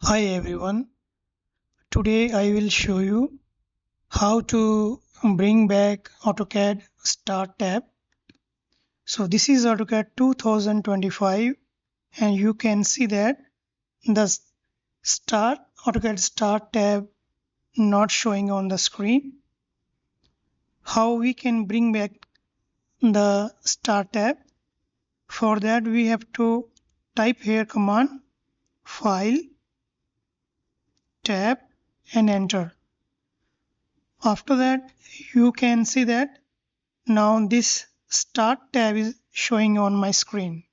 Hi everyone, today I will show you how to bring back AutoCAD Start tab. So this is AutoCAD 2025 and you can see that the AutoCAD Start tab not showing on the screen. How we can bring back the Start tab? For that we have to type here command File, Tab and enter. After that you can see that now this Start tab is showing on my screen.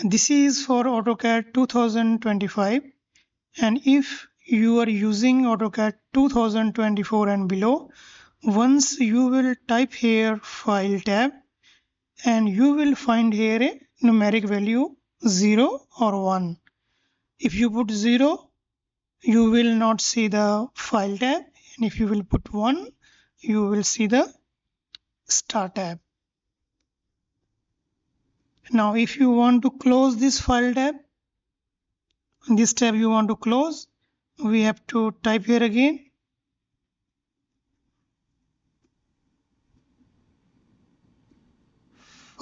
This is for AutoCAD 2025, and if you are using AutoCAD 2024 and below, once you will type here File tab and you will find here a numeric value 0 or 1. If you put 0, you will not see the File tab, and if you will put 1, you will see the Start tab. Now if you want to close this File tab, this tab you want to close, we have to type here again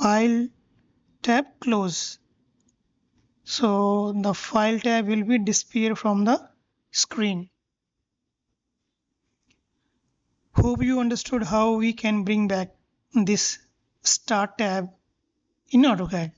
File tab close. So the File tab will be disappear from the screen. Hope you understood how we can bring back this Start tab in AutoCAD.